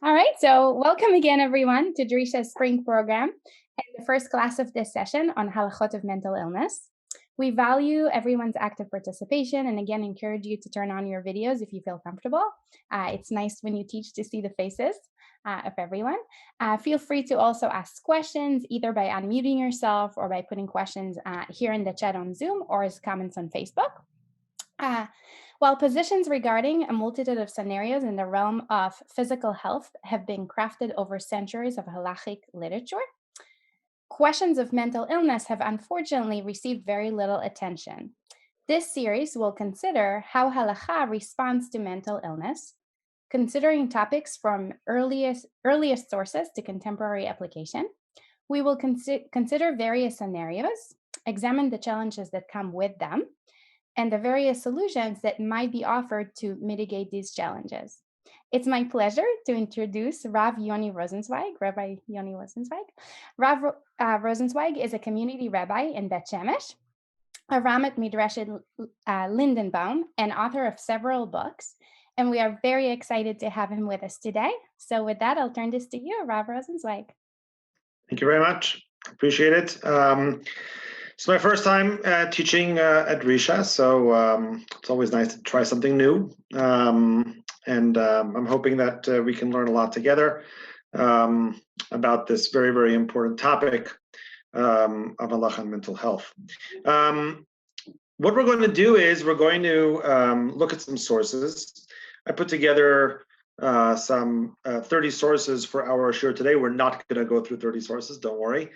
All right, so welcome again, everyone, to Drisha's spring program and the first class of this session on Halakhot of mental illness. We value everyone's active participation and again encourage you to turn on your videos if you feel comfortable. It's nice when you teach to see the faces of everyone. Feel free to also ask questions either by unmuting yourself or by putting questions here in the chat on Zoom or as comments on Facebook. While positions regarding a multitude of scenarios in the realm of physical health have been crafted over centuries of Halakhic literature, questions of mental illness have unfortunately received very little attention. This series will consider how Halakhah responds to mental illness, considering topics from earliest sources to contemporary application. We will consider various scenarios, examine the challenges that come with them, and the various solutions that might be offered to mitigate these challenges. It's my pleasure to introduce Rav Yoni Rosensweig, Rabbi Yoni Rosensweig. Rav Rosensweig is a community rabbi in Bet Shemesh, a Ramat Midrashet Lindenbaum, and author of several books. And we are very excited to have him with us today. So with that, I'll turn this to you, Rav Rosensweig. Thank you very much. Appreciate it. It's my first time teaching at Risha, so it's always nice to try something new. And I'm hoping that we can learn a lot together about this very, very important topic of Halakha and mental health. What we're going to do is we're going to look at some sources. I put together some 30 sources for our share today. We're not going to go through 30 sources, don't worry.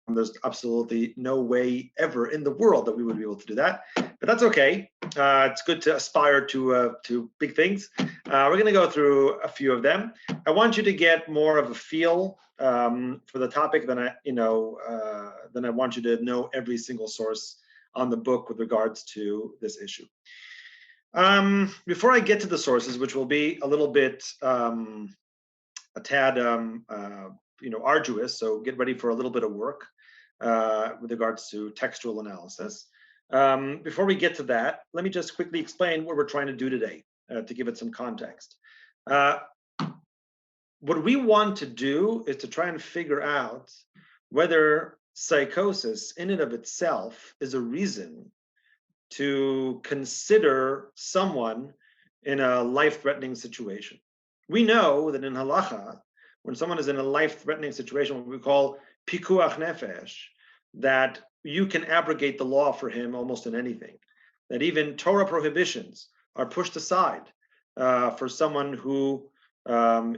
There's absolutely no way ever in the world that we would be able to do that, but that's okay. It's good to aspire to big things. We're going to go through a few of them. I want you to get more of a feel for the topic than I want you to know every single source on the book with regards to this issue. Before I get to the sources, which will be a little bit a tad arduous, so get ready for a little bit of work with regards to textual analysis. Before we get to that, let me just quickly explain what we're trying to do today to give it some context. What we want to do is to try and figure out whether psychosis in and of itself is a reason to consider someone in a life-threatening situation. We know that in Halakhah, when someone is in a life-threatening situation, what we call pikuach nefesh, that you can abrogate the law for him almost in anything. That even Torah prohibitions are pushed aside for someone who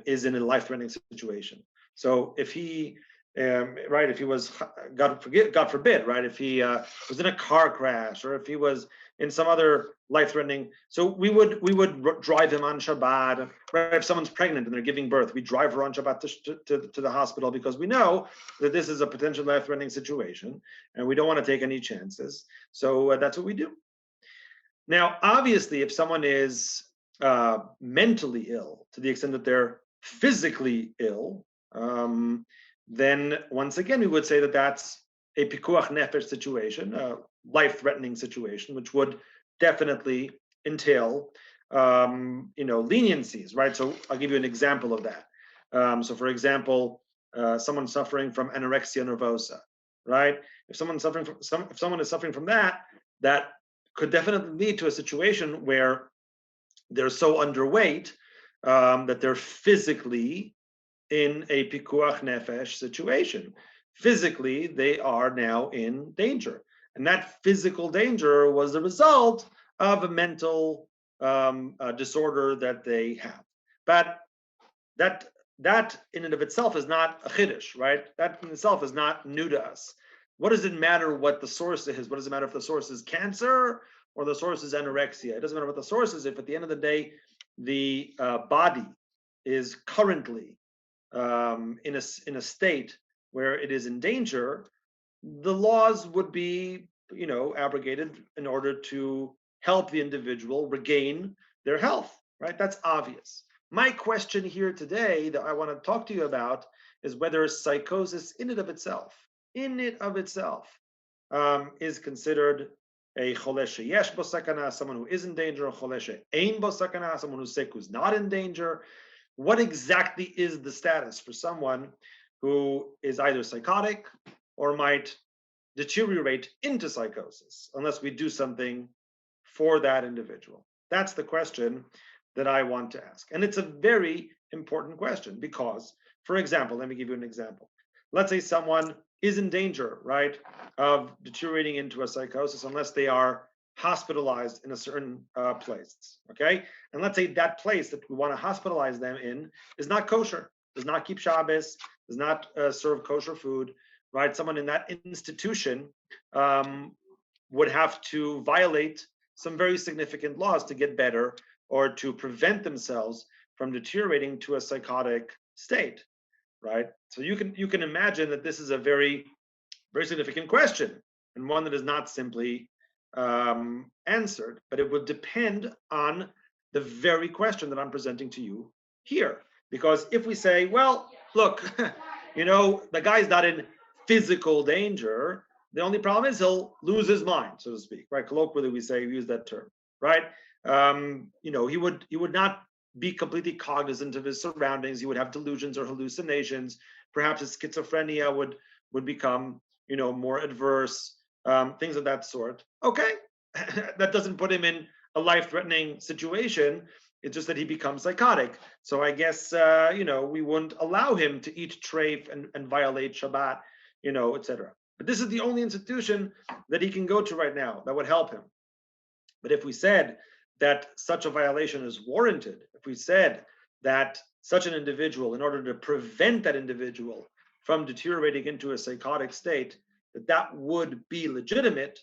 is in a life-threatening situation. So if he, if he was, God forbid, right, if he was in a car crash or if he was in some other life-threatening, so we would drive him on Shabbat. Right? If someone's pregnant and they're giving birth, we drive her on Shabbat to the hospital because we know that this is a potential life-threatening situation and we don't want to take any chances. So that's what we do. Now, obviously, if someone is mentally ill to the extent that they're physically ill, then once again, we would say that that's a pikuach nefesh situation, a life-threatening situation, which would definitely entail, leniencies, right? So I'll give you an example of that. So for example, someone suffering from anorexia nervosa, right? If someone is suffering from that, that could definitely lead to a situation where they're so underweight that they're physically in a pikuach nefesh situation. Physically, they are now in danger. And that physical danger was the result of a mental disorder that they have. But that in and of itself is not a chiddush, right? That in itself is not new to us. What does it matter what the source is? What does it matter if the source is cancer or the source is anorexia? It doesn't matter what the source is if at the end of the day, the body is currently in a state where it is in danger, the laws would be, abrogated in order to help the individual regain their health, right? That's obvious. My question here today that I want to talk to you about is whether psychosis in and of itself, is considered a choleshe yesh bo sakana, someone who is in danger, a choleshe ein bo sakana, someone who's sick who's not in danger. what exactly is the status for someone who is either psychotic or might deteriorate into psychosis unless we do something for that individual? That's the question that I want to ask. And it's a very important question because, for example, let me give you an example. Let's say someone is in danger, right, of deteriorating into a psychosis unless they are hospitalized in a certain place, okay? And let's say that place that we want to hospitalize them in is not kosher, does not keep Shabbos, does not serve kosher food, right? Someone in that institution would have to violate some very significant laws to get better or to prevent themselves from deteriorating to a psychotic state, right? So you can imagine that this is a very, very significant question and one that is not simply answered, but it would depend on the very question that I'm presenting to you here. Because if we say, well, look, the guy's not in physical danger, the only problem is he'll lose his mind, so to speak, right? Colloquially, we use that term, right? He would not be completely cognizant of his surroundings. He would have delusions or hallucinations. Perhaps his schizophrenia would become, more adverse, things of that sort. Okay, that doesn't put him in a life-threatening situation. It's just that he becomes psychotic. So I guess we wouldn't allow him to eat treif and violate Shabbat, etc. But this is the only institution that he can go to right now that would help him. But if we said that such a violation is warranted, if we said that such an individual, in order to prevent that individual from deteriorating into a psychotic state, that would be legitimate,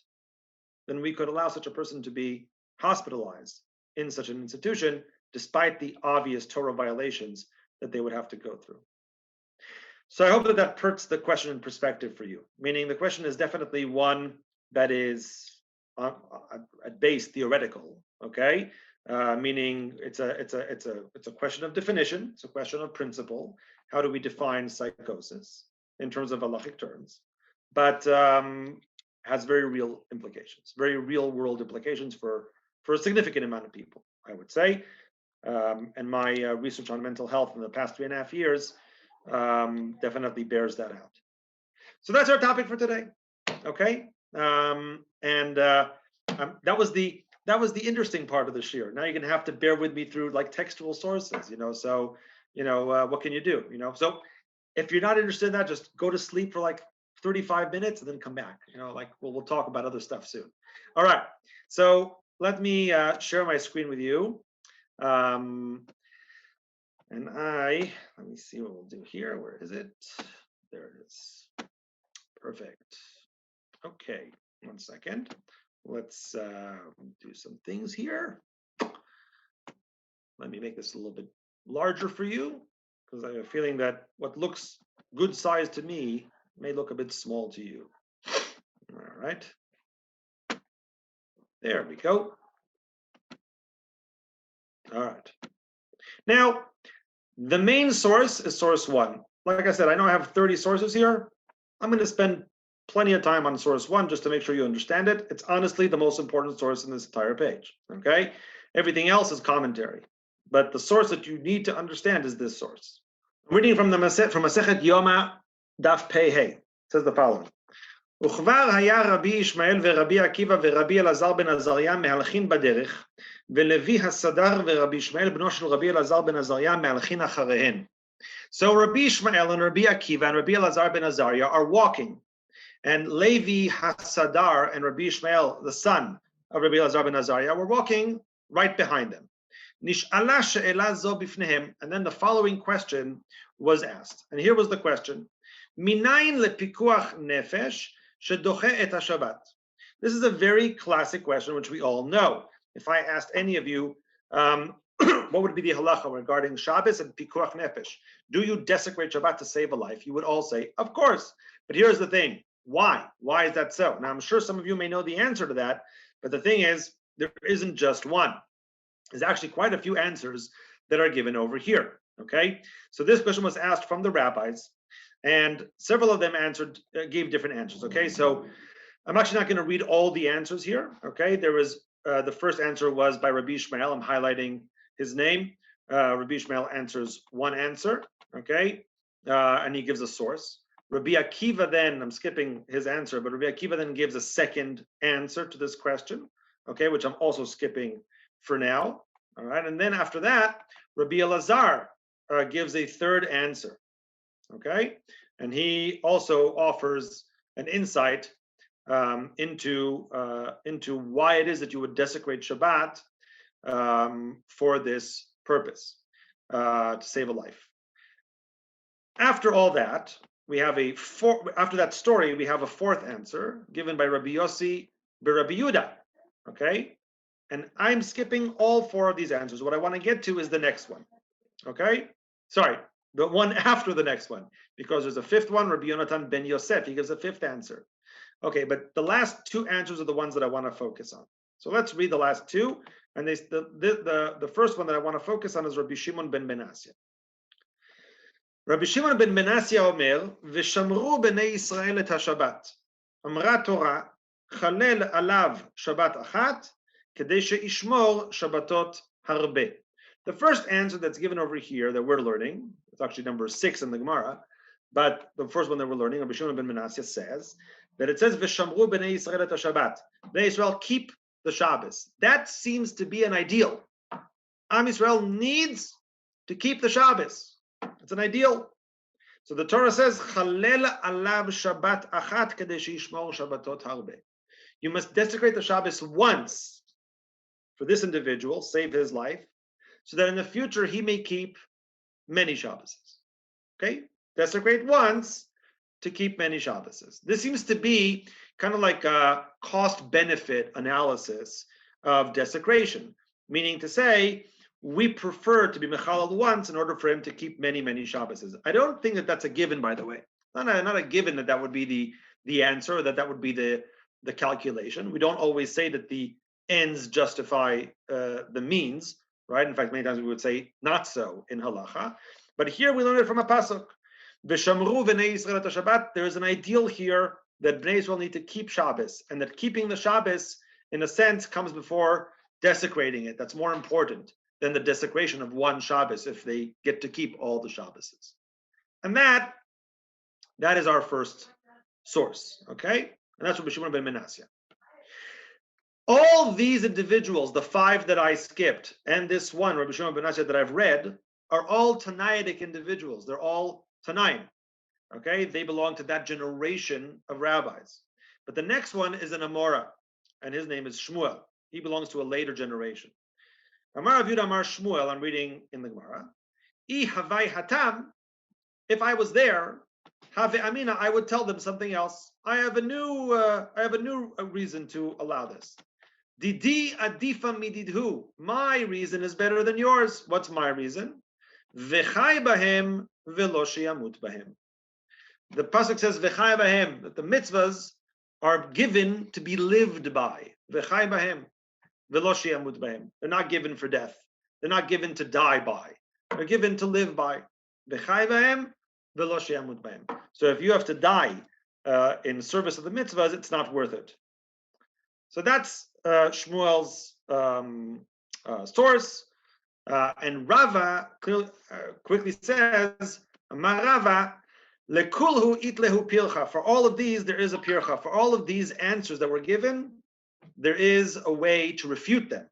then we could allow such a person to be hospitalized in such an institution, despite the obvious Torah violations that they would have to go through. So I hope that puts the question in perspective for you, meaning the question is definitely one that is at base theoretical, okay? Meaning it's a question of definition, it's a question of principle. How do we define psychosis in terms of halachic terms? But has very real implications, very real world implications for a significant amount of people, I would say. And my research on mental health in the past 3.5 years definitely bears that out. So that's our topic for today. Okay, that was the interesting part of the shir. Now you're gonna have to bear with me through like textual sources, So what can you do? So if you're not interested in that, just go to sleep for like 35 minutes and then come back. We'll talk about other stuff soon. All right. So let me share my screen with you. And let me see what we'll do here. Where is it? There it is. Perfect. Okay, 1 second. Let's do some things here. Let me make this a little bit larger for you, because I have a feeling that what looks good size to me may look a bit small to you. All right. There we go. All right. Now, the main source is source 1. Like I said, I know I have 30 sources here. I'm going to spend plenty of time on source 1 just to make sure you understand it. It's honestly the most important source in this entire page. Okay? Everything else is commentary. But the source that you need to understand is this source. I'm reading from Masechet Yoma, Daf Pei Hey. It says the following. וכבר היה רבי ישמעאל ורבי עקיבא ורבי אלעזר בן עזריה מהלכין בדרך, ולוי הסדר ורבי ישמעאל בנו של רבי אלעזר בן עזריה מהלכין אחריהן. So Rabbi Ishmael and Rabbi Akiva and Rabbi Elazar ben Azariah are walking, and Levi Hasadar and Rabbi Ishmael, the son of Rabbi Elazar ben Azariah, were walking right behind them. Nish'ala she'ela zo bifnehem, and then the following question was asked, and here was the question: Minayin lepikuach nefesh shedoche et haShabbat. This is a very classic question, which we all know. If I asked any of you, what would be the halacha regarding Shabbos and pikuach nefesh? Do you desecrate Shabbat to save a life? You would all say, of course. But here's the thing. Why? Why is that so? Now, I'm sure some of you may know the answer to that, but the thing is, there isn't just one. There's actually quite a few answers that are given over here, okay? So this question was asked from the rabbis, and several of them gave different answers, okay? So I'm actually not going to read all the answers here, okay? There was, the first answer was by Rabbi Ishmael. I'm highlighting his name. Rabbi Ishmael answers one answer, okay, and he gives a source. Rabbi Akiva then, I'm skipping his answer, but Rabbi Akiva then gives a second answer to this question, okay, which I'm also skipping for now, all right, and then after that, Rabbi Elazar gives a third answer, okay, and he also offers an insight into why it is that you would desecrate Shabbat for this purpose, to save a life. After all that, after that story, we have a fourth answer given by Rabbi Yossi Rabbi Yehuda. Okay, and I'm skipping all four of these answers. What I want to get to is the next one. Okay, sorry, the one after the next one, because there's a fifth one. Rabbi Yonatan ben Yosef, he gives a fifth answer. Okay, but the last two answers are the ones that I want to focus on. So let's read the last two. And the first one that I want to focus on is Rabbi Shimon ben Menasya. Rabbi Shimon ben Menasya omer, v'shamru b'nei Yisrael et haShabbat. Amra Torah, chalel alav Shabbat achat, kedei she'ishmor Shabbatot harbe. The first answer that's given over here that we're learning, it's actually number 6 in the Gemara, but the first one that we're learning, Rabbi Shimon ben Menasya says, that it says, v'shamru b'nei Yisrael et haShabbat. Bnei Yisrael keep the Shabbos. That seems to be an ideal. Am Yisrael needs to keep the Shabbos. It's an ideal. So the Torah says, Chalel alav Shabbat achat kedei she'yishmor Shabbatot harbe. You must desecrate the Shabbos once for this individual, save his life, so that in the future he may keep many Shabbos. Okay? Desecrate once to keep many Shabbos. This seems to be kind of like a cost-benefit analysis of desecration, meaning to say, we prefer to be mechalal once in order for him to keep many, many Shabbos. I don't think that that's a given, by the way. Not a given that would be the answer, or that would be the calculation. We don't always say that the ends justify the means, right? In fact, many times we would say not so in halacha. But here we learn it from a pasuk. V'shamru v'nei Yisrael et Shabbat. There is an ideal here that Bnei Yisrael need to keep Shabbos, and that keeping the Shabbos, in a sense, comes before desecrating it. That's more important than the desecration of one Shabbos if they get to keep all the Shabbos. And that is our first source, okay? And that's Rabbi Shimon ben Menasya. All these individuals, the 5 that I skipped, and this one, Rabbi Shimon ben Menasya, that I've read, are all Tanaitic individuals. They're all Tanaim, okay? They belong to that generation of rabbis. But the next one is an Amora, and his name is Shmuel. He belongs to a later generation. Amar Rav Yehuda Amar Shmuel, I'm reading in the Gemara. I havai hatam, if I was there, have amina, I would tell them something else. I have a new reason to allow this. Didi adifa mididhu. My reason is better than yours. What's my reason? V'chai bahem v'lo sheyamut bahem. The pasuk says v'chai bahem, that the mitzvahs are given to be lived by. V'chai bahem. They're not given for death. They're not given to die by. They're given to live by. So if you have to die in service of the mitzvahs, it's not worth it. So that's Shmuel's source. And Rava quickly says, Rava, lekulhu itlehu pircha. For all of these, there is a pircha. For all of these answers that were given, there is a way to refute them.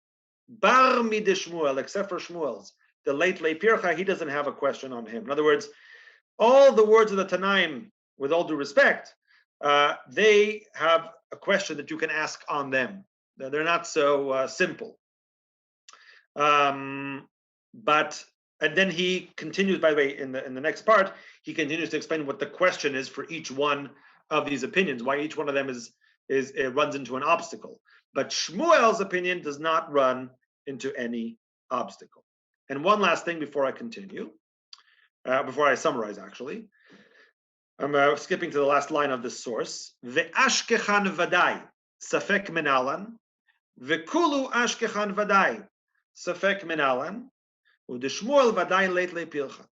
Bar mide Shmuel, except for Shmuel's, the late Pircha, he doesn't have a question on him. In other words, all the words of the Tanaim, with all due respect, they have a question that you can ask on them. They're not so simple. And then he continues, by the way, in the next part, he continues to explain what the question is for each one of these opinions, why each one of them it runs into an obstacle. But Shmuel's opinion does not run into any obstacle. And one last thing before I continue, before I summarize, actually, I'm skipping to the last line of this source. Ve'ashkechan vadai, safek menalan, ve'kulu ashkechan vadai, safek menalan, u'deshmuel vadai leit le'pilcha.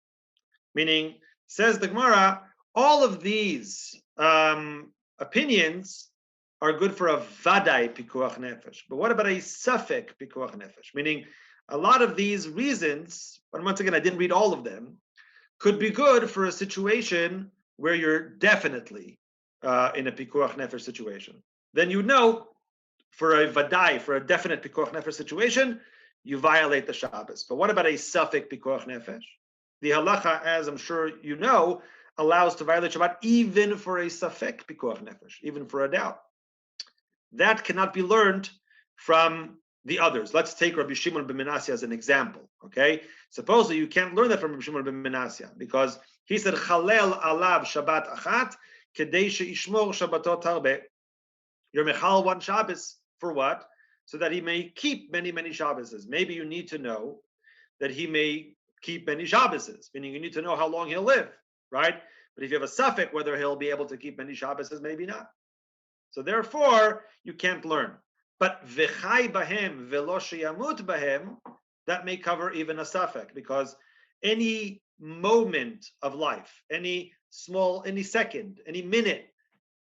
Meaning, says the Gemara, all of these opinions are good for a vadai pikuach nefesh. But what about a safek pikuach nefesh? Meaning A lot of these reasons, but once again, I didn't read all of them, could be good for a situation where you're definitely in a pikuach nefesh situation. Then you know, for a vadai, for a definite pikuach nefesh situation, you violate the Shabbos. But what about a suffix pikuach nefesh? The halacha, as I'm sure you know, allows to violate Shabbat even for a suffix pikuach nefesh, even for a doubt. That cannot be learned from the others. Let's take Rabbi Shimon ben Menasya as an example. Okay, supposedly you can't learn that from Rabbi Shimon ben Menasya because he said Chalel alav Shabbat achat kedei sheishmor Shabbatot harbe. You're mechal one Shabbos for what? So that he may keep many Shabboses. Maybe you need to know that he may keep many Shabboses, meaning you need to know how long he'll live, right? But if you have a suffix whether he'll be able to keep many Shabboses, maybe not. So therefore, you can't learn. But v'chai bahem v'lo sheyamut bahem, that may cover even a suffix, because any moment of life, any second, any minute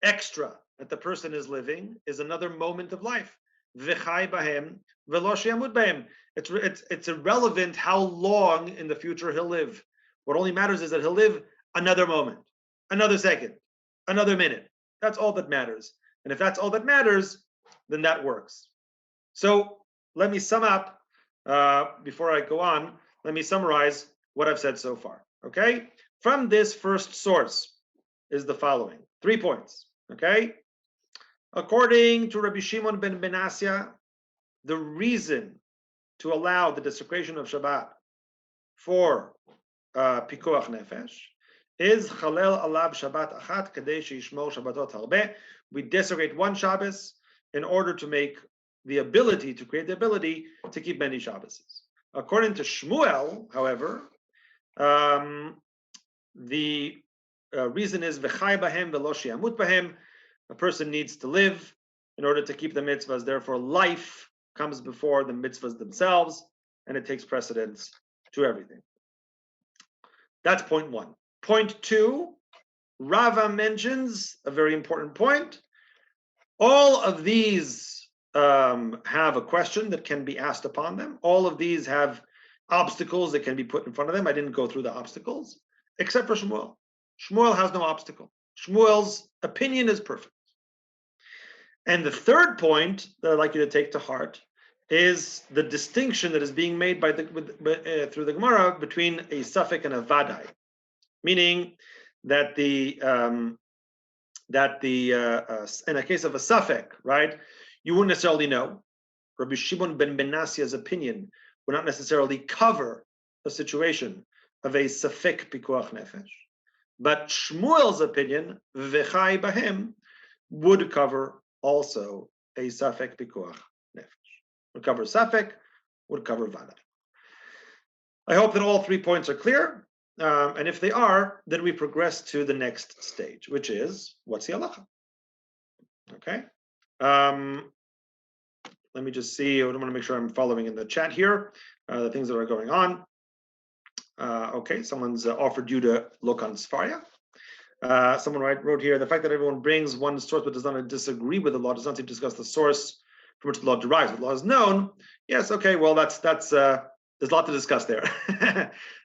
extra that the person is living is another moment of life. V'chai bahem v'lo sheyamut bahem. It's irrelevant how long in the future he'll live. What only matters is that he'll live another moment, another second, another minute. That's all that matters. And if that's all that matters, then that works. So let me sum up, before I go on, let me summarize what I've said so far, okay? From this first source is the following, 3 points, okay? According to Rabbi Shimon ben Menasya, the reason to allow the desecration of Shabbat for pikuach nefesh is chalel alab Shabbat achat kadei sheishmor Shabbatot harbe. We desecrate one Shabbos in order to make the ability, to create the ability to keep many Shabboses. According to Shmuel, however, the reason is v'chai bahem v'lo she'amut bahem. A person needs to live in order to keep the mitzvahs. Therefore, life comes before the mitzvahs themselves, and it takes precedence to everything. That's point 1. Point 2, Rava mentions a very important point. All of these have a question that can be asked upon them. All of these have obstacles that can be put in front of them. I didn't go through the obstacles, except for Shmuel. Shmuel has no obstacle. Shmuel's opinion is perfect. And the third point that I'd like you to take to heart is the distinction that is being made by through the Gemara between a suffix and a vadai, meaning that in a case of a suffix, right, you wouldn't necessarily know. Rabbi Shimon ben Menasya's opinion would not necessarily cover a situation of a suffix pikuach nefesh, but Shmuel's opinion, v'chai bahem, would cover also a suffix pikuach nefesh. Would cover suffix, would cover vadai. I hope that all 3 points are clear. And if they are, then we progress to the next stage, which is, what's the halacha? Okay. Let me just see. I want to make sure I'm following in the chat here, the things that are going on. Okay, someone's offered you to look on Sfaria. Someone wrote here, the fact that everyone brings one source but does not disagree with the law does not seem to discuss the source from which the law derives. The law is known. Yes, okay, well, that's there's a lot to discuss there.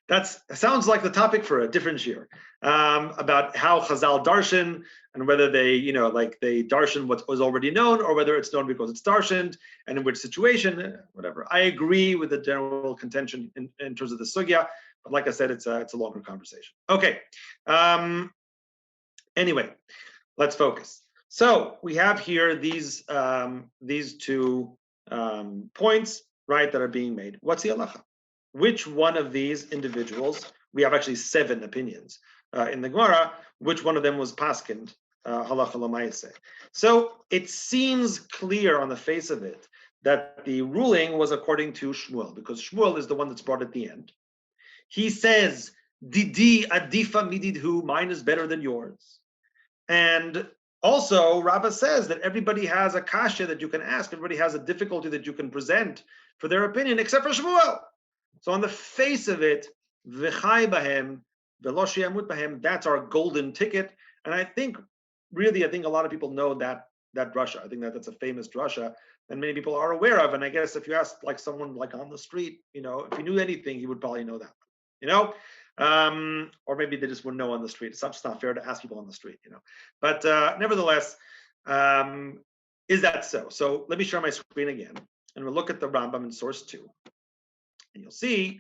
That sounds like the topic for a different shir, about how Chazal darshan and whether they, they darshan what was already known or whether it's known because it's darshaned and in which situation, whatever. I agree with the general contention in terms of the sugya, but like I said, it's a longer conversation. Okay. Anyway, let's focus. So we have here these 2 points, right, that are being made. What's the halacha? Which one of these individuals, we have actually 7 opinions in the Gemara, which one of them was paskined, halacha l'maaseh. So it seems clear on the face of it that the ruling was according to Shmuel, because Shmuel is the one that's brought at the end. He says, Didi adifa mididhu, mine is better than yours. And also, Rava says that everybody has a kasha that you can ask, everybody has a difficulty that you can present for their opinion, except for Shmuel. So on the face of it, v'chai bahem, v'lo she'amut bahem, that's our golden ticket. And I think a lot of people know that that drasha. I think that's a famous drasha that many people are aware of. And I guess if you ask like someone like on the street, if he knew anything, he would probably know that. Or maybe they just wouldn't know on the street. It's just not fair to ask people on the street. But nevertheless, is that so? So let me share my screen again, and we'll look at the Rambam in source 2, and you'll see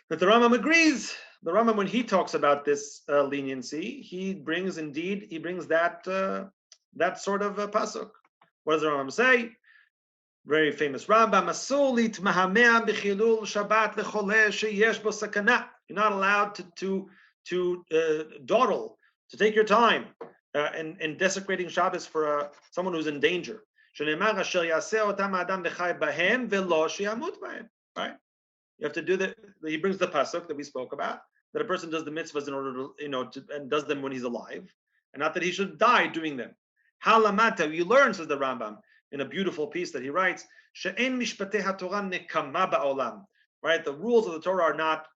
that the Rambam agrees. The Rambam, when he talks about this leniency, he brings that sort of pasuk. What does the Rambam say? Very famous Rambam. You're not allowed to dawdle, to take your time in desecrating Shabbos for someone who's in danger. Right? You have to do that. He brings the pasuk that we spoke about, that a person does the mitzvahs in order to, and does them when he's alive, and not that he should die doing them. Halamata, you learn, says the Rambam, in a beautiful piece that he writes, she'en mishpatei haTorah nekama ba'olam. Right? The rules of the Torah are not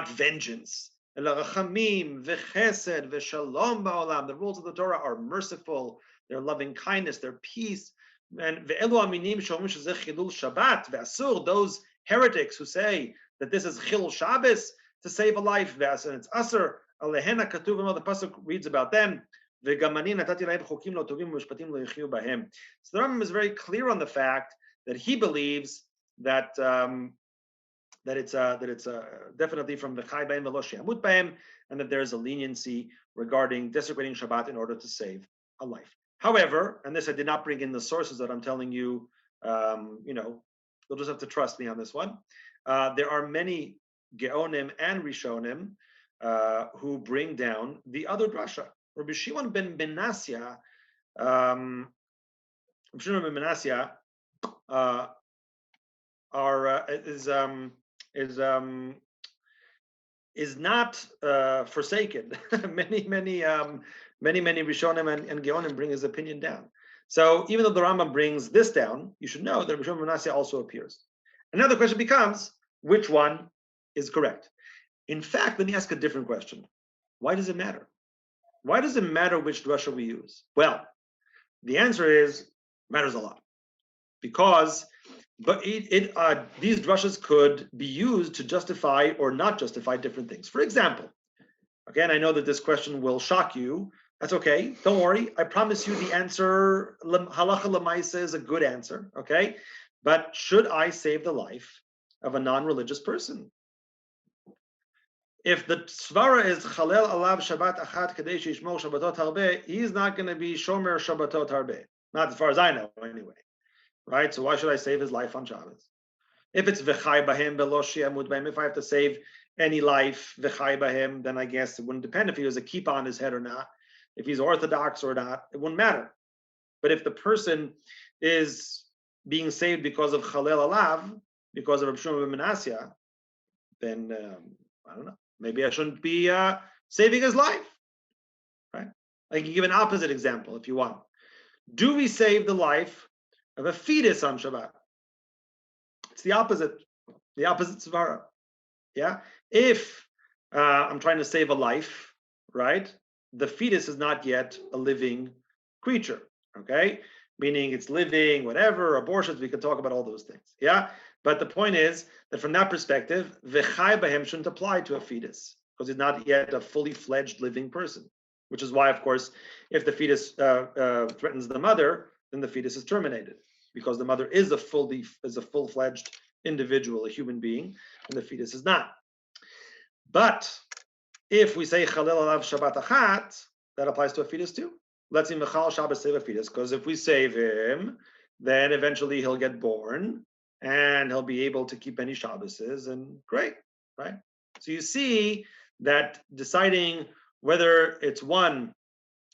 vengeance. Rachamim v'chesed v'shalom ba'olam. The rules of the Torah are merciful, they're loving kindness, they're peace. And ve'elu aminim she'omrim shezeh chilul Shabbat ve'asur, those heretics who say that this is chilul Shabbos, to save a life, and it's asur alehena katuv. The pasuk reads about them. So the Rambam is very clear on the fact that he believes that it's definitely from the chai b'hem v'lo she'amut b'hem, and that there is a leniency regarding desecrating Shabbat in order to save a life. However, and this I did not bring in the sources that I'm telling you, you'll just have to trust me on this one. There are many Geonim and Rishonim who bring down the other drasha. Rabbi Shimon ben Menasya, is not forsaken. many Rishonim and Geonim bring his opinion down. So even though the Rambam brings this down, you should know that Rabbi Shimon ben Menasya also appears. Another question becomes, which one is correct? In fact, let me ask a different question. Why does it matter? Why does it matter which drasha we use? Well, the answer is, matters a lot. Because these drashas could be used to justify or not justify different things. For example, again, I know that this question will shock you. That's okay. Don't worry. I promise you the answer, halacha l'maisa, is a good answer. Okay? But should I save the life of a non-religious person? If the svara is chalel alav Shabbat achat kadei sheishmor Shabbatot harbe, he's not going to be shomer Shabbatot harbe. Not as far as I know, anyway. Right? So why should I save his life on Shabbos? If it's v'chai b'hem v'lo she'amud b'hem, if I have to save any life v'chai b'hem, then I guess it wouldn't depend if he has a kippah on his head or not, if he's Orthodox or not. It wouldn't matter. But if the person is being saved because of chalel alav, because of Rav Shimon ben Menasya, then I don't know. Maybe I shouldn't be saving his life, right? I can give an opposite example if you want. Do we save the life of a fetus on Shabbat? It's the opposite svara. Yeah. If I'm trying to save a life, right? The fetus is not yet a living creature. Okay, meaning it's living, whatever, abortions. We can talk about all those things. Yeah. But the point is that from that perspective, v'chai b'hem shouldn't apply to a fetus because he's not yet a fully fledged living person. Which is why, of course, if the fetus threatens the mother, then the fetus is terminated because the mother is a full-fledged individual, a human being, and the fetus is not. But if we say chalel alav Shabbat achat, that applies to a fetus too. Let's say mechal Shabbos save a fetus, because if we save him, then eventually he'll get born. And he'll be able to keep any Shabboses, and great, right? So you see that deciding whether it's one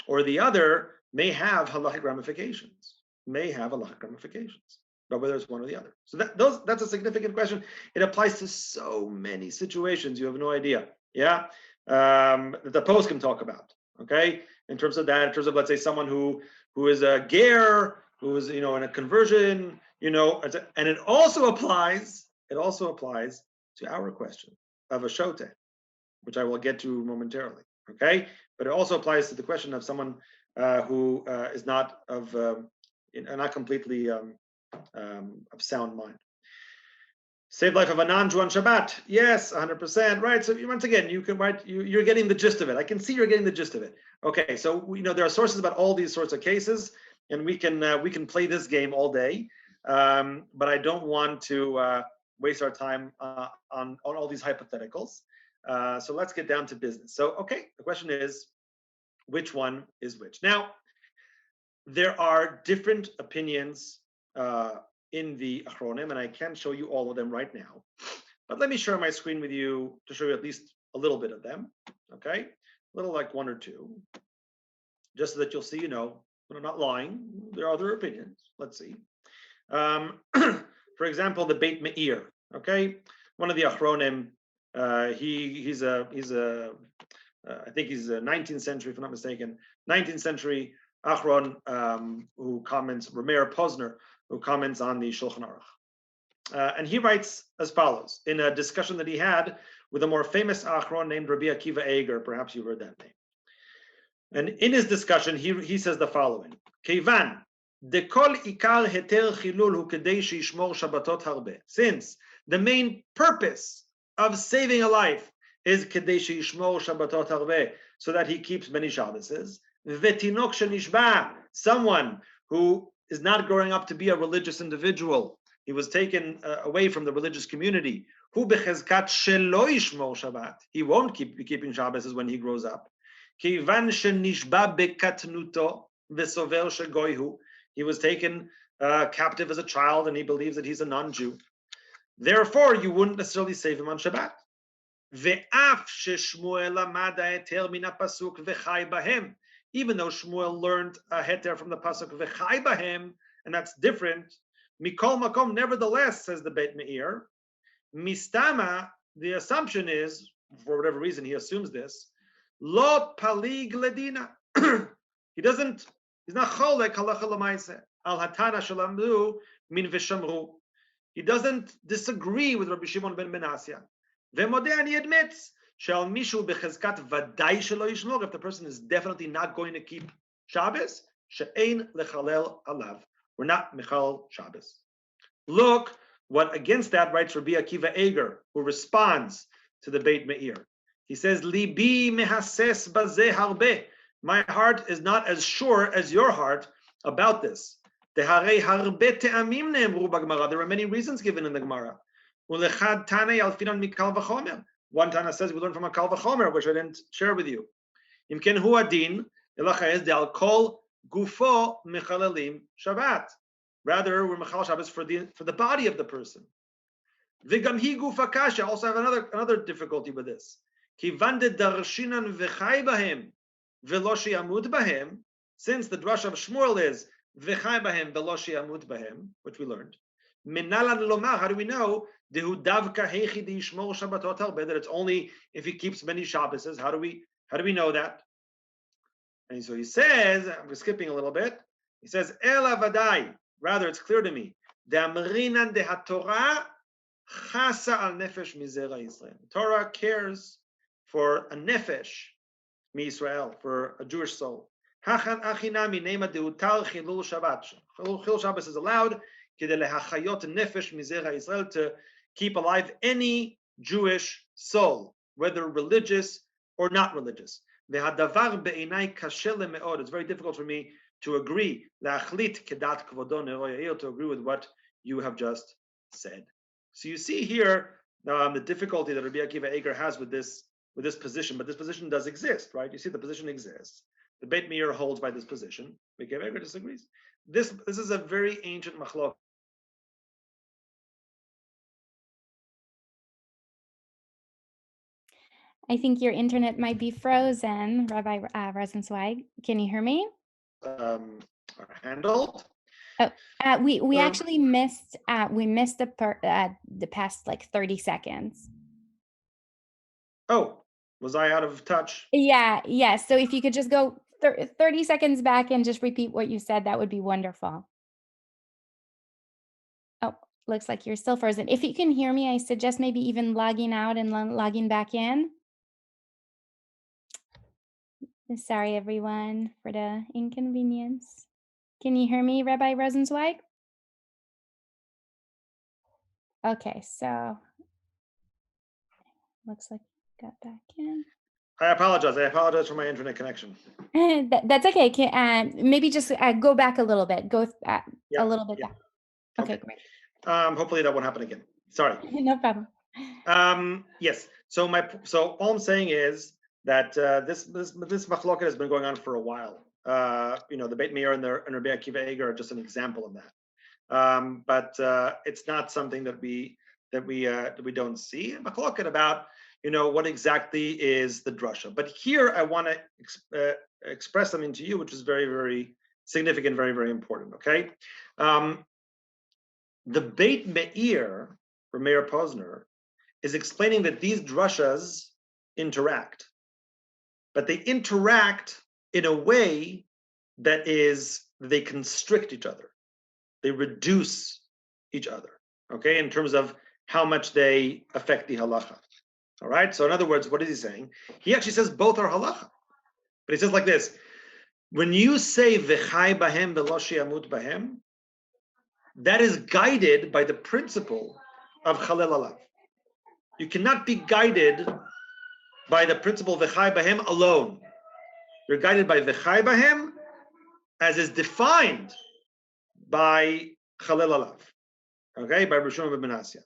or the other may have halachic ramifications, but whether it's one or the other. So that's a significant question. It applies to so many situations. You have no idea, yeah? That the post can talk about, okay? In terms of let's say someone who is a ger, who is in a conversion, and it also applies to our question of a shote, which I will get to momentarily. Okay, but it also applies to the question of someone who is not completely of sound mind. Save life of a non-Jew on Shabbat. Yes, 100%. Right. So once again, you can write. You're getting the gist of it. I can see you're getting the gist of it. Okay. So there are sources about all these sorts of cases, and we can play this game all day. But I don't want to waste our time on all these hypotheticals. So let's get down to business. So okay, the question is, which one is which? Now, there are different opinions in the Achronim, and I can't show you all of them right now. But let me share my screen with you to show you at least a little bit of them. Okay, a little like one or two, just so that you'll see, when I'm not lying. There are other opinions. Let's see. For example, the Beit Meir. Okay, one of the Achronim. He's a I think he's a 19th century, if I'm not mistaken, 19th century Achron, who comments, Rameir Posner, who comments on the Shulchan Aruch. And he writes as follows, in a discussion that he had with a more famous Achron named Rabbi Akiva Eger. Perhaps you heard that name. And in his discussion, he says the following: Kevan, dekol ikar heter chilul hu kedei sheishmor Shabbatot harbe. Since the main purpose of saving a life is kedei sheishmor Shabbatot harbe, so that he keeps many Shabbases. Vetinok shenishba, someone who is not growing up to be a religious individual. He was taken away from the religious community. Hu bechezkat shelo yishmor Shabbat. He won't be keeping Shabbases when he grows up. Kivan shenishba bekatnuto vesover shegoyhu. He was taken captive as a child, and he believes that he's a non-Jew. Therefore, you wouldn't necessarily save him on Shabbat. Ve'af sheshmuel amad heter min hapasuk vechai bahem. Even though Shmuel learned a heter from the pasuk vechai bahem, and that's different. Mikol makom, nevertheless, says the Beit Meir, mistama. The assumption is, for whatever reason, he assumes this. Lo palig ledina. He's not cholek halacha l'maaseh al hatana shalamdu min v'shamru. He doesn't disagree with Rabbi Shimon ben Menasya. V'modeh, and he admits, shall mishu bechezkat vaday shelo yishmor, if the person is definitely not going to keep Shabbos, she'ein lechalel alav. We're not mechal Shabbos. Look what against that writes Rabbi Akiva Eger, who responds to the Beit Meir. He says, Libi mehases bazeh harbe. My heart is not as sure as your heart about this. There are many reasons given in the Gemara. One Tana says we learn from a Kal V'chomer, which I didn't share with you. Imken hu adin, halacha is de'al kol gufo mechalelim Shabbat. Rather, we're mechal Shabbos for the body of the person. V'gam hi gufa kasha. Also have another difficulty with this. Kivan de darshinan v'chai bahem v'lo she'amud bahem. Since the drush of Shmuel is v'chai bahem v'lo she'amud bahem, which we learned. Minalan lomar. How do we know dehu davka heichi deishmor Shabbatot harbe, that it's only if he keeps many Shabbos? How do we know that? And so he says, I'm skipping a little bit. He says, Ela vadai. Rather, it's clear to me. De'amrinan dehatorah chasa al nefesh mizera Yisrael. Torah cares for a nefesh mi-Israel, for a Jewish soul. Hachan achinami nema deutar chilul Shabbat. Chilul Shabbos is allowed kedei lehachayot nefesh mizera Yisrael, to keep alive any Jewish soul, whether religious or not religious. V'hadavar be'inai kashe lemeod. It's very difficult for me to agree, to agree with what you have just said. So you see here the difficulty that Rabbi Akiva Eger has with this position, but this position does exist, right? You see the position exists. The Beit Meir holds by this position. Rabbi Akiva Eger disagrees. This is a very ancient machlok. I think your internet might be frozen, Rabbi Rosensweig. Can you hear me? Are handled. Oh, we actually missed the past like 30 seconds. Oh, was I out of touch? Yeah. So if you could just go 30 seconds back and just repeat what you said, that would be wonderful. Oh, looks like you're still frozen. If you can hear me, I suggest maybe even logging out and logging back in. Sorry, everyone, for the inconvenience. Can you hear me, Rabbi Rosensweig? Okay, so looks like you got back in. I apologize. I apologize for my internet connection. That's okay. Maybe just go back a little bit. Go a Yeah, little bit yeah. back. Okay, Okay. great. Hopefully that won't happen again. Sorry. No problem. Yes. So all I'm saying is that this machloket has been going on for a while. The Beit Meir and Rabbi Akiva Eiger are just an example of that. But it's not something that we don't see. Machloket about what exactly is the drasha. But here I want to express something to you, which is very, very significant, very, very important. Okay, the Beit Meir for Meir Posner is explaining that these drushas interact, but they interact in a way that they constrict each other, they reduce each other, okay, in terms of how much they affect the halacha. All right, so in other words, what is he saying? He actually says both are halacha, but he says like this: when you say v'chai bahem v'lo amut bahem, that is guided by the principle of chalel alav. You cannot be guided by the principle v'chai bahem alone. You're guided by v'chai bahem as is defined by chalel alav, okay, by Rishon ben Asya.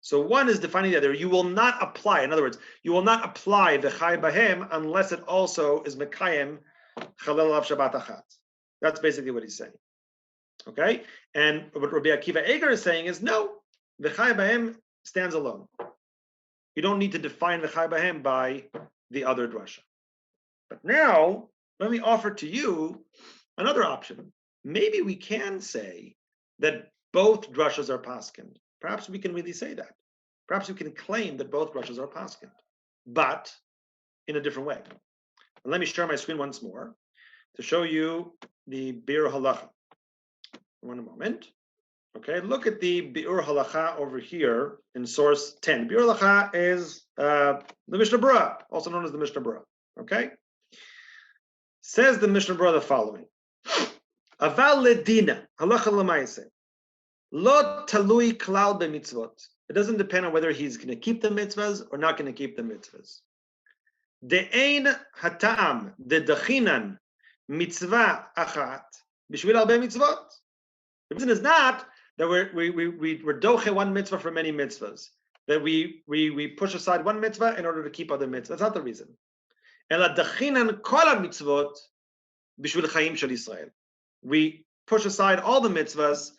So one is defining the other. You will not apply, in other words, you will not apply v'chai bahem unless it also is mekayem chalel alav Shabbat achat. That's basically what he's saying. Okay, and what Rabbi Akiva Eiger is saying is no, v'chai bahem stands alone. You don't need to define v'chai bahem by the other drasha. But now, let me offer to you another option. Maybe we can say that both drashas are paskind. Perhaps we can really say that. Perhaps we can claim that both drashas are paskind, but in a different way. And let me share my screen once more to show you the Bir Halakhah. One moment. Okay, look at the Biur Halakha over here in source 10. Biur Halakha is the Mishnah Berurah, also known as the Mishnah Berurah. Okay? Says the Mishnah Berurah the following. Aval ledina, halacha l'maaseh, lo talui klal b'mitzvot. It doesn't depend on whether he's going to keep the mitzvahs or not going to keep the mitzvahs. De'ein hatam dedachinan mitzvah achat b'shvil albe mitzvot. The reason is not that we're doche one mitzvah for many mitzvahs, that we push aside one mitzvah in order to keep other mitzvahs. That's not the reason. Ela dachinan kol mitzvot b'shvil chaim shel Yisrael. We push aside all the mitzvahs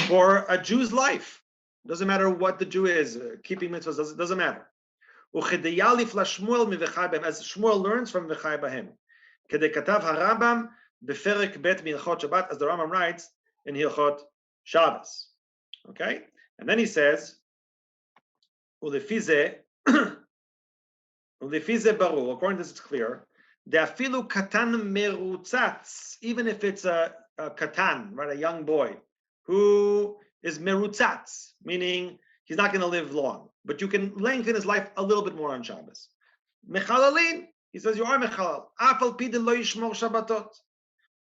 for a Jew's life. Doesn't matter what the Jew is, keeping mitzvahs doesn't matter. As Shmuel learns from v'chai bahem. Kedei katav harambam beferek bet milchot Shabbat, as the Rambam writes in Hilchot Shabbos. Okay? And then he says, Ulefize baru, according to this it's clear, de'afilu katan merutzatz, even if it's a katan, right, a young boy, who is merutzatz, meaning he's not going to live long, but you can lengthen his life a little bit more on Shabbos. Mechalalin, he says, you are mechalal. Afal pi de lo yishmor Shabbatot.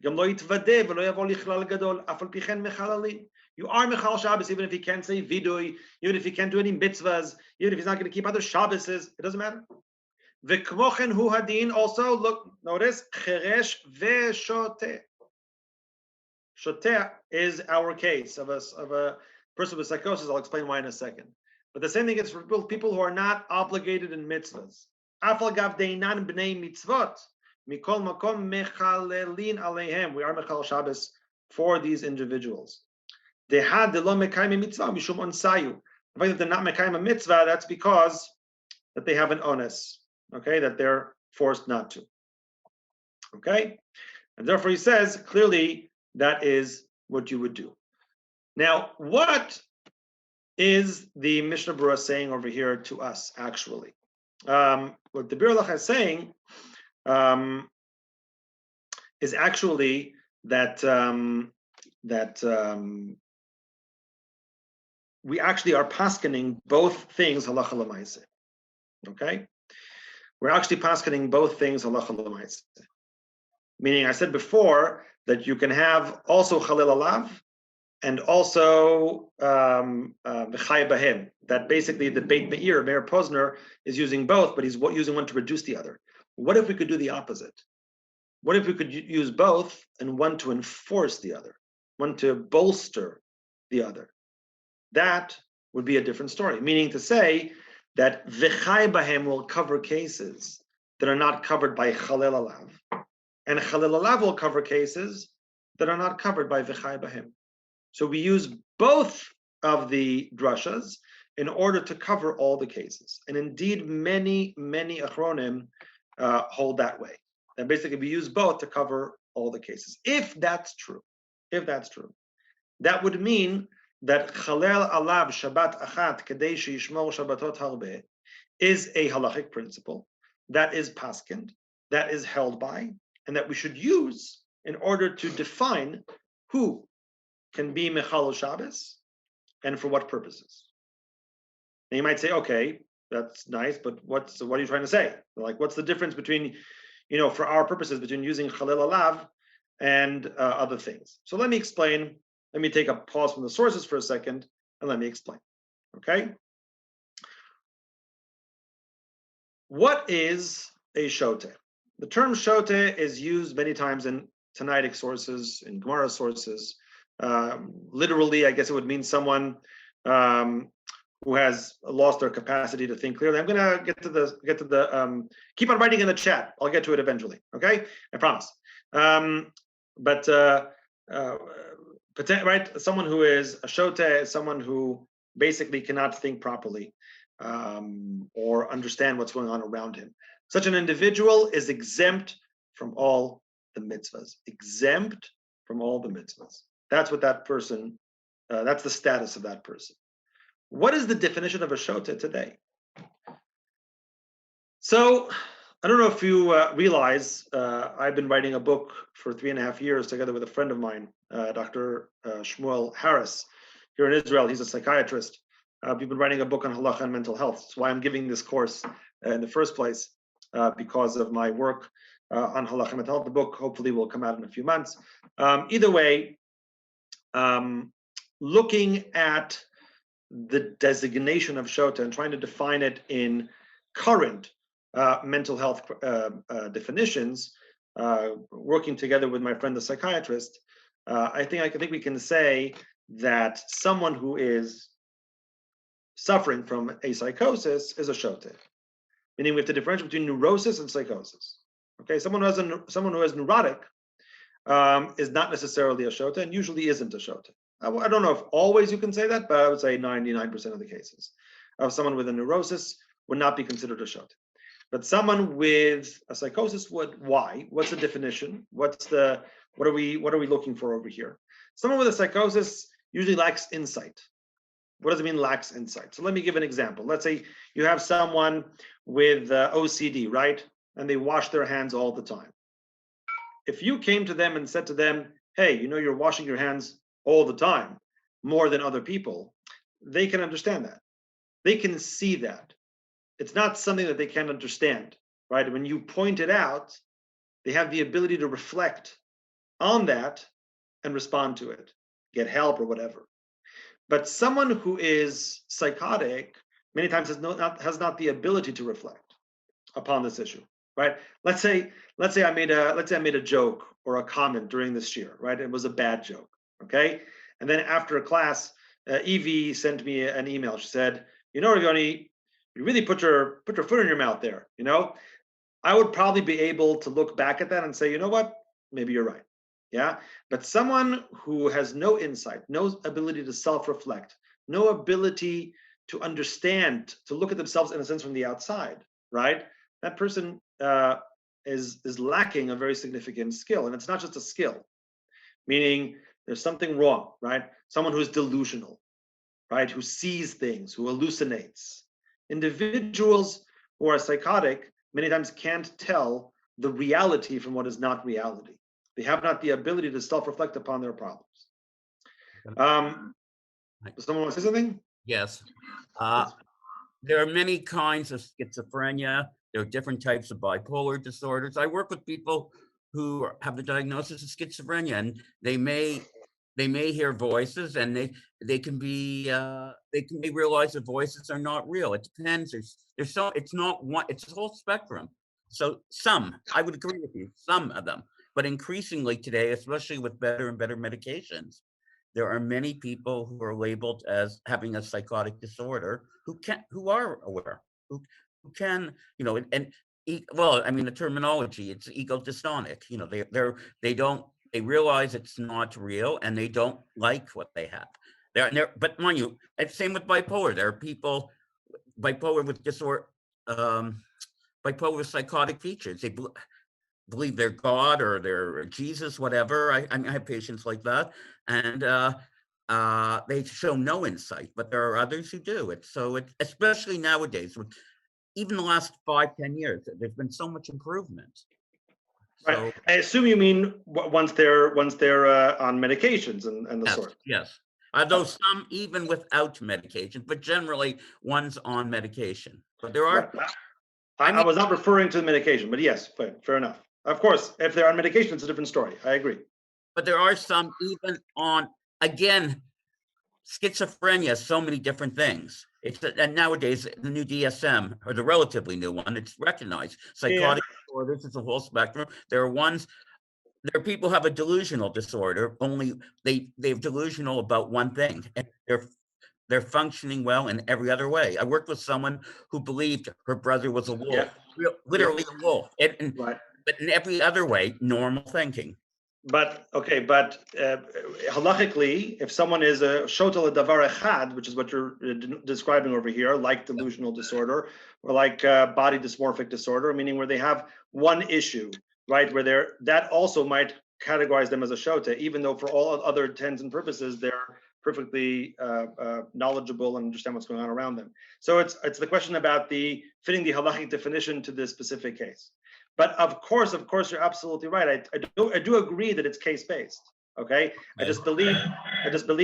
Gam lo yitvadeh v'lo yavo lichlal gadol. Afal pichen mechalalin. You are mechal Shabbos, even if he can't say vidui, even if he can't do any mitzvahs, even if he's not going to keep other Shabboses, it doesn't matter. V'kmochen hu hadin, also, look, notice, cheresh ve'shoteh. Shoteh is our case of a person with psychosis. I'll explain why in a second. But the same thing is for people who are not obligated in mitzvahs. Afal gav deinan bnei mitzvot mikol makom mechalelin aleihem. We are mechal Shabbos for these individuals. Dehad de lo mekayim mitzvah mishum onsayu. The fact that they're not mekayim a mitzvah, that's because that they have an onus. Okay, that they're forced not to. Okay, and therefore he says clearly that is what you would do. Now, what is the Mishnah Berurah saying over here to us, actually? What the Bir Halakha is saying is actually that we actually are paskening both things halacha l'maaseh. Okay? We're actually paskening both things halacha l'maaseh. Meaning, I said before that you can have also Chalil Alav and also V'chai Bahim. That basically the Beit Meir, Meir Posner, is using both, but he's using one to reduce the other. What if we could do the opposite? What if we could use both and one to enforce the other, one to bolster the other? That would be a different story, meaning to say that V'chai Bahem will cover cases that are not covered by Chalil Alav, and Chalil Alav will cover cases that are not covered by V'chai Bahem. So we use both of the drashas in order to cover all the cases. And indeed, many achronim hold that way. And basically, we use both to cover all the cases. If that's true, that would mean that Chalel Alav Shabbat Achat Kadei Sheishmor Shabbatot Harbe is a halachic principle that is paskind, that is held by, and that we should use in order to define who can be Mechal Shabbos and for what purposes. And you might say, okay, that's nice, but what are you trying to say? Like, what's the difference between, for our purposes, between using Chalil Alav and other things? So let me explain. Let me take a pause from the sources for a second and let me explain. Okay? What is a shote? The term shote is used many times in Tanaitic sources, in Gemara sources. Literally, I guess it would mean someone who has lost their capacity to think clearly. I'm gonna get to the keep on writing in the chat. I'll get to it eventually. Okay, I promise. Right, someone who is a shote is someone who basically cannot think properly or understand what's going on around him. Such an individual is exempt from all the mitzvahs. Exempt from all the mitzvahs. That's what that person. That's the status of that person. What is the definition of a shote today? So, I don't know if you realize, I've been writing a book for 3.5 years together with a friend of mine, Dr. Shmuel Harris, here in Israel. He's a psychiatrist. We've been writing a book on Halakhah and mental health. That's why I'm giving this course in the first place, because of my work on Halakhah and mental health. The book hopefully will come out in a few months. Either way, looking at the designation of shota and trying to define it in current mental health definitions, working together with my friend the psychiatrist, I think we can say that someone who is suffering from a psychosis is a shota. Meaning we have to differentiate between neurosis and psychosis. Okay, someone who is neurotic is not necessarily a shota and usually isn't a shota. I don't know if always you can say that, but I would say 99% of the cases of someone with a neurosis would not be considered a shota. But someone with a psychosis would. Why? What's the definition? What are we looking for over here? Someone with a psychosis usually lacks insight. What does it mean lacks insight? So let me give an example. Let's say you have someone with OCD, right? And they wash their hands all the time. If you came to them and said to them, hey, you're washing your hands all the time, more than other people, they can understand that. They can see that. It's not something that they can't understand, right? When you point it out, they have the ability to reflect on that and respond to it, get help or whatever. But someone who is psychotic many times has not the ability to reflect upon this issue, right? Let's say I made a joke or a comment during this year, right? It was a bad joke, okay? And then after a class, Evie sent me an email. She said, Rav Yoni, you really put your foot in your mouth there. I would probably be able to look back at that and say, you know what? Maybe you're right. Yeah. But someone who has no insight, no ability to self-reflect, no ability to understand, to look at themselves in a sense from the outside, right? That person is lacking a very significant skill. And it's not just a skill, meaning there's something wrong, right? Someone who's delusional, right? Who sees things, who hallucinates. Individuals who are psychotic many times can't tell the reality from what is not reality. They have not the ability to self-reflect upon their problems. Does someone want to say something? Yes. There are many kinds of schizophrenia. There are different types of bipolar disorders. I work with people who have the diagnosis of schizophrenia, and they may hear voices, and they can realize the voices are not real. It depends. There's so it's not one. It's a whole spectrum. So I would agree with you, some of them, but increasingly today, especially with better and better medications, there are many people who are labeled as having a psychotic disorder who are aware, who can, well, I mean, the terminology, it's ego dystonic. They realize it's not real, and they don't like what they have. But mind you, it's same with bipolar. There are people bipolar with disorder, bipolar with psychotic features. They believe they're God or they're Jesus, whatever. I have patients like that, and they show no insight. But there are others who do. Especially nowadays, with even the last 5-10 years, there's been so much improvement. Right. So, I assume you mean once they're on medications and the yes, sort. Yes. Although some even without medication, but generally one's on medication. But there are. Right. I was not referring to the medication, but yes, fair enough. Of course, if they're on medication, it's a different story. I agree. But there are some even on, again, schizophrenia, so many different things. And nowadays, the new DSM, or the relatively new one, it's recognized. Psychotic disorders, it's a whole spectrum. There are people who have a delusional disorder, only they're delusional about one thing, and they're functioning well in every other way. I worked with someone who believed her brother was a wolf, literally a wolf, Right. but in every other way, normal thinking. But halachically, if someone is a shotel davar echad, which is what you're describing over here, like delusional disorder or like body dysmorphic disorder, meaning where they have one issue, right, where that also might categorize them as a shota, even though for all other intents and purposes they're perfectly knowledgeable and understand what's going on around them. So it's the question about fitting the halachic definition to this specific case. But of course, you're absolutely right. I do agree that it's case based. Okay, I just believe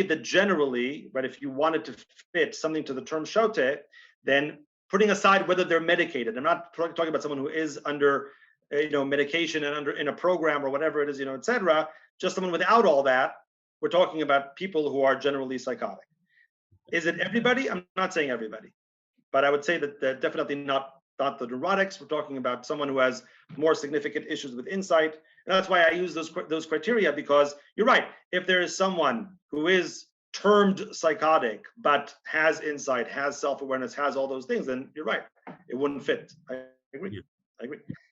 that generally, right, if you wanted to fit something to the term shote, then putting aside whether they're medicated, I'm not talking about someone who is under, medication and in a program or whatever it is, etc. Just someone without all that. We're talking about people who are generally psychotic. Is it everybody? I'm not saying everybody, but I would say that definitely not the neurotics. We're talking about someone who has more significant issues with insight. And that's why I use those criteria, because you're right. If there is someone who is termed psychotic, but has insight, has self-awareness, has all those things, then you're right. It wouldn't fit. I agree.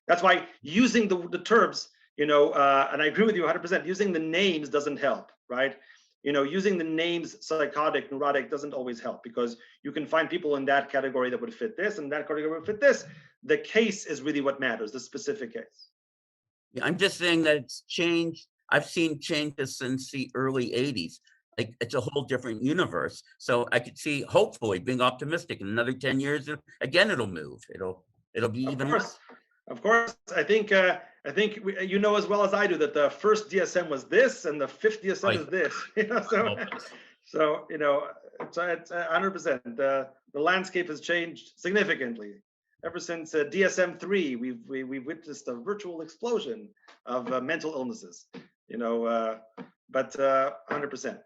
That's why using the terms, and I agree with you 100%, using the names doesn't help, right? Using the names psychotic, neurotic doesn't always help, because you can find people in that category that would fit this and that category would fit this. The case is really what matters, the specific case. Yeah, I'm just saying that it's changed. I've seen changes since the early 80s. Like, it's a whole different universe. So I could see, hopefully, being optimistic, in another 10 years, again, it'll move. It'll be even worse. Of course. I think you know as well as I do that the first DSM was this and the fifth DSM is this. So it's 100%. The landscape has changed significantly ever since DSM 3. We've witnessed a virtual explosion of mental illnesses. But 100%.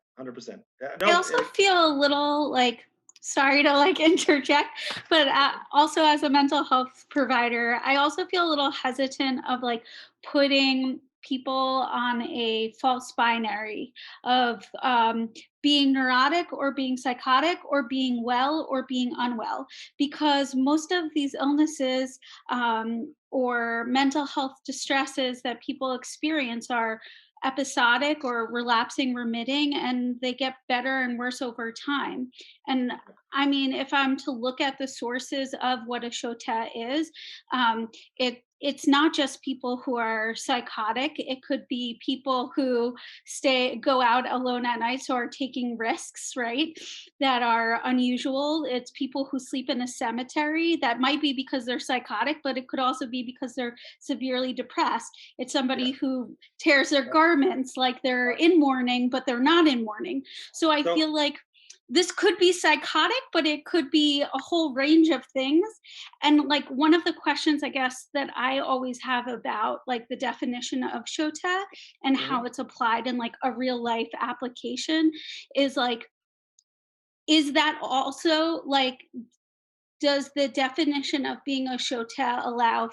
I also feel a little like, sorry to interject, but also as a mental health provider, I also feel a little hesitant of putting people on a false binary of being neurotic or being psychotic or being well or being unwell, because most of these illnesses or mental health distresses that people experience are episodic or relapsing, remitting, and they get better and worse over time. And I mean, if I'm to look at the sources of what a shota is, it's not just people who are psychotic. It could be people who go out alone at night, so are taking risks, right, that are unusual. It's people who sleep in a cemetery. That might be because they're psychotic, but it could also be because they're severely depressed. It's somebody who tears their garments like they're in mourning, but they're not in mourning. So I feel like this could be psychotic, but it could be a whole range of things. And like one of the questions, I guess, that I always have about like the definition of shota and how it's applied in like a real life application is like, is that also like, does the definition of being a shota allow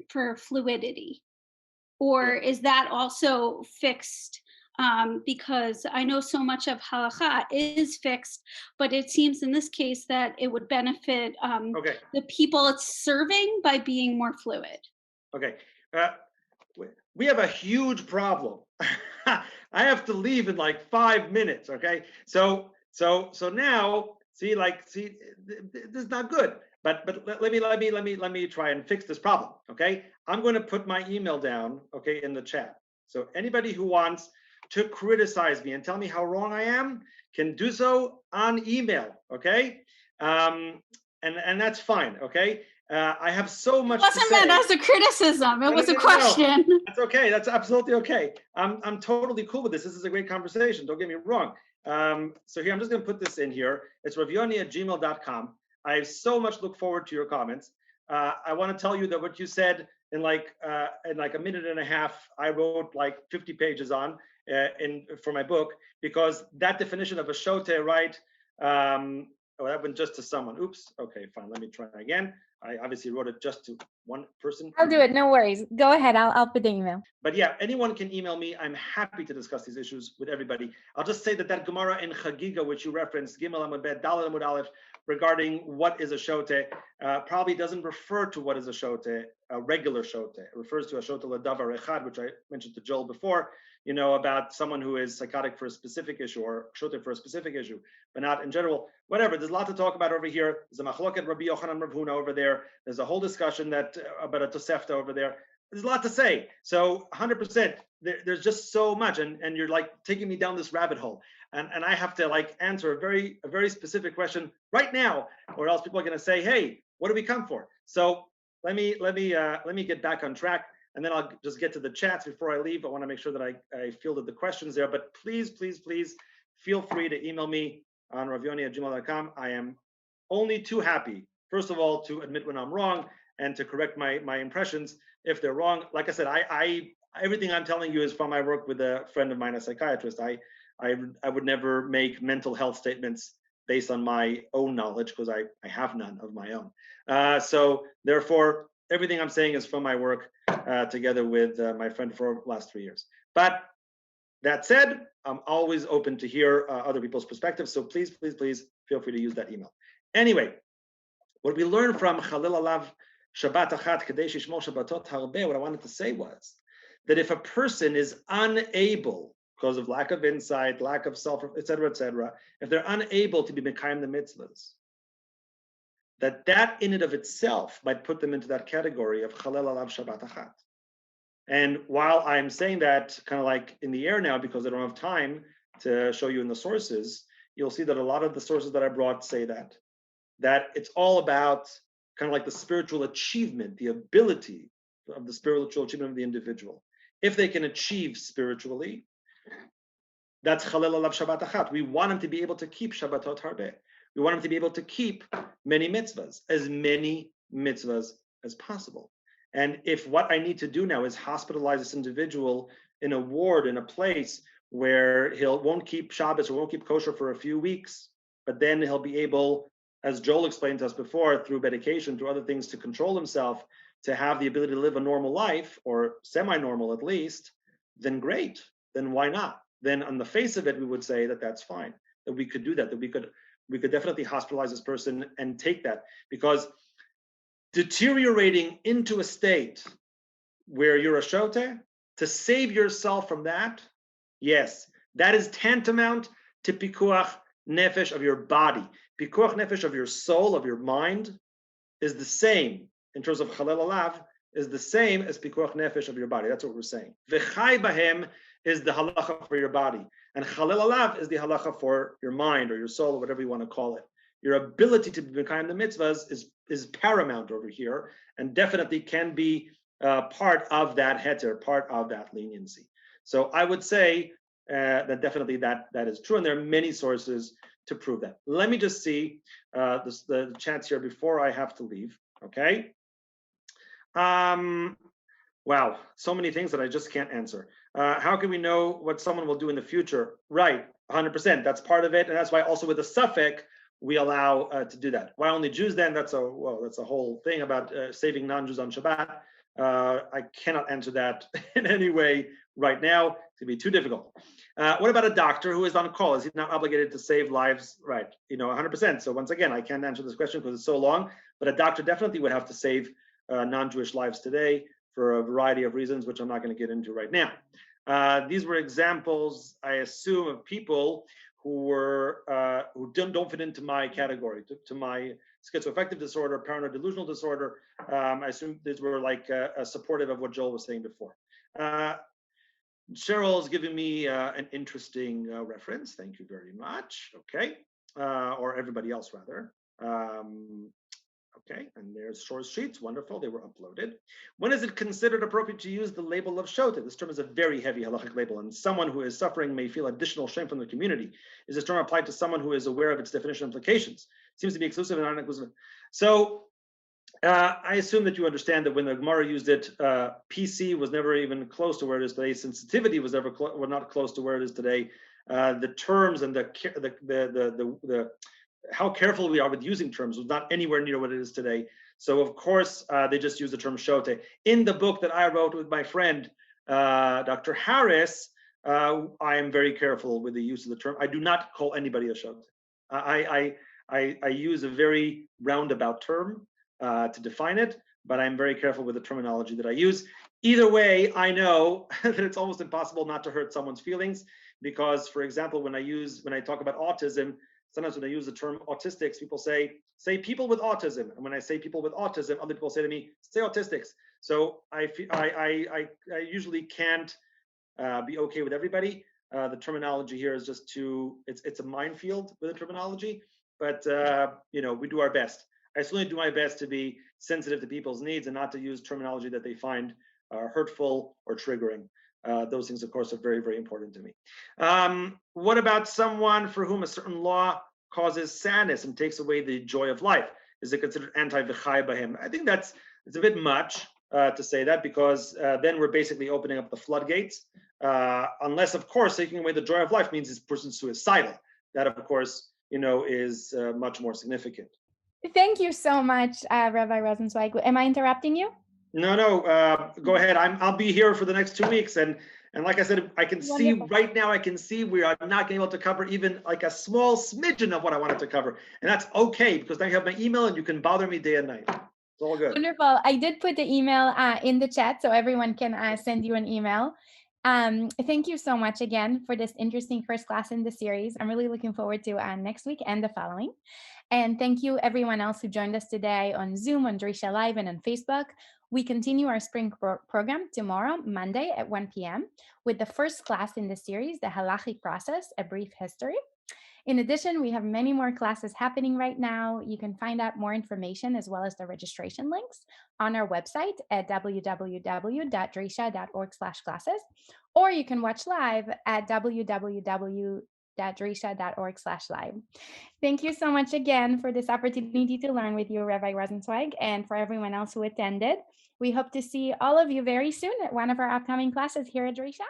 for fluidity? Or is that also fixed? Because I know so much of halakha is fixed, but it seems in this case that it would benefit the people it's serving by being more fluid. Okay. We have a huge problem. I have to leave in like 5 minutes. Okay. So now, see, this is not good. But let me try and fix this problem. Okay. I'm going to put my email down, okay, in the chat. So anybody who wants to criticize me and tell me how wrong I am can do so on email. Okay. And that's fine. Okay. I have so much. It wasn't meant as a criticism. It was a question. No. That's okay. That's absolutely okay. I'm totally cool with this. This is a great conversation. Don't get me wrong. So here, I'm just going to put this in here. It's ravyoni@gmail.com. I so much look forward to your comments. I want to tell you that what you said in like a minute and a half, I wrote like 50 pages on for my book, because that definition of a shote, right? That went just to someone. Oops. Okay, fine. Let me try again. I obviously wrote it just to one person. I'll do it. No worries. Go ahead. I'll put the email. But yeah, anyone can email me. I'm happy to discuss these issues with everybody. I'll just say that Gemara in Chagiga, which you referenced, Gimel Amud Bet, Daled Amud Aleph, regarding what is a shote, probably doesn't refer to what is a shote, a regular shote. It refers to a shote l'davar echad, which I mentioned to Joel before, about someone who is psychotic for a specific issue or shote for a specific issue, but not in general. Whatever, there's a lot to talk about over here. There's a machloket Rabbi Yochanan Rav Huna over there. There's a whole discussion that about a tosefta over there. There's a lot to say. So 100%, there's just so much, and you're like taking me down this rabbit hole, and I have to like answer a very specific question right now, or else people are going to say, hey, what do we come for? So let me get back on track, and then I'll just get to the chats before I leave. I want to make sure that I fielded the questions there, but please feel free to email me on ravyoni@gmail.com. I am only too happy, first of all, to admit when I'm wrong and to correct my impressions if they're wrong. Like I said, I everything I'm telling you is from my work with a friend of mine, a psychiatrist. I would never make mental health statements based on my own knowledge, because I have none of my own. So therefore, everything I'm saying is from my work together with my friend for the last 3 years. But that said, I'm always open to hear other people's perspectives. So please feel free to use that email. Anyway, what we learned from Chalil Alav Shabbat Achat Kadei Shishmol Shabbatot Harbeh, what I wanted to say was that if a person is unable, because of lack of insight, lack of self, etc., if they're unable to be mekayim the mitzvahs, that in and of itself might put them into that category of Chalil Alav Shabbat Achat. And while I'm saying that kind of like in the air now, because I don't have time to show you in the sources, you'll see that a lot of the sources that I brought say that it's all about kind of like the spiritual achievement, the ability of the spiritual achievement of the individual. If they can achieve spiritually, that's Chalil Alav Shabbat Achat. We want them to be able to keep Shabbatot Harbeh. We want them to be able to keep many mitzvahs as possible. And if what I need to do now is hospitalize this individual in a ward, in a place where won't keep Shabbos or won't keep kosher for a few weeks, but then he'll be able, as Joel explained to us before, through medication, through other things, to control himself, to have the ability to live a normal life, or semi-normal at least, then great. Then why not? Then on the face of it, we would say that that's fine, that we could do that we could definitely hospitalize this person and take that, because deteriorating into a state where you're a shote, to save yourself from that, yes, that is tantamount to pikuach nefesh of your body. Pikuach nefesh of your soul, of your mind, is the same in terms of Chalil Alav, is the same as pikuach nefesh of your body. That's what we're saying. V'chai bahem is the halacha for your body, and Chalil Alav is the halacha for your mind or your soul, or whatever you want to call it. Your ability to be mekayim the mitzvahs is paramount over here, and definitely can be part of that heter, part of that leniency. So I would say that definitely that is true, and there are many sources to prove that. Let me just see the chats here before I have to leave. Okay. Wow, so many things that I just can't answer. How can we know what someone will do in the future? Right, 100%. That's part of it, and that's why also with the suffix we allow to do that. Why only Jews then? That's a whole thing about saving non-Jews on Shabbat. I cannot answer that in any way right now. It's gonna be too difficult. What about a doctor who is on call? Is he not obligated to save lives? Right, 100%. So once again, I can't answer this question because it's so long. But a doctor definitely would have to save non-Jewish lives today for a variety of reasons, which I'm not going to get into right now. These were examples, I assume, of people who don't fit into my category, to my schizoaffective disorder, paranoid delusional disorder. I assume these were like supportive of what Joel was saying before. Cheryl is giving me an interesting reference. Thank you very much. Okay, or everybody else rather. Okay, and there's source sheets. Wonderful, they were uploaded. When is it considered appropriate to use the label of shota? This term is a very heavy halachic label, and someone who is suffering may feel additional shame from the community. Is this term applied to someone who is aware of its definition implications? It seems to be exclusive and non-inclusive. So I assume that you understand that when the Gemara used it, PC was never even close to where it is today. Sensitivity was never not close to where it is today. The terms and the how careful we are with using terms was not anywhere near what it is today. So of course, they just use the term shote. In the book that I wrote with my friend, Dr. Harris, I am very careful with the use of the term. I do not call anybody a shote. I use a very roundabout term to define it, but I'm very careful with the terminology that I use. Either way, I know that it's almost impossible not to hurt someone's feelings because, for example, when I talk about autism, sometimes when I use the term autistics, people say people with autism. And when I say people with autism, other people say to me, say autistics. So I usually can't be okay with everybody. The terminology here is just it's a minefield with the terminology, but we do our best. I certainly do my best to be sensitive to people's needs and not to use terminology that they find hurtful or triggering. Those things, of course, are very, very important to me. What about someone for whom a certain law causes sadness and takes away the joy of life? Is it considered anti-v'chai by him? I think it's a bit much to say that because then we're basically opening up the floodgates. Unless, of course, taking away the joy of life means this person's suicidal. That, of course, is much more significant. Thank you so much, Rabbi Rosensweig. Am I interrupting you? No, go ahead. I'll be here for the next 2 weeks. And like I said, I can see right now, we are not able to cover even like a small smidgen of what I wanted to cover. And that's okay, because now you have my email and you can bother me day and night. It's all good. Wonderful. I did put the email in the chat so everyone can send you an email. Thank you so much again for this interesting first class in the series. I'm really looking forward to next week and the following. And thank you everyone else who joined us today on Zoom, on Drisha Live, and on Facebook. We continue our spring program tomorrow, Monday at 1 p.m. with the first class in the series, the Halachic process, a brief history. In addition, we have many more classes happening right now. You can find out more information as well as the registration links on our website at www.drisha.org/classes, or you can watch live at www.drisha.org/live. Thank you so much again for this opportunity to learn with you, Rabbi Rosensweig, and for everyone else who attended. We hope to see all of you very soon at one of our upcoming classes here at Drisha.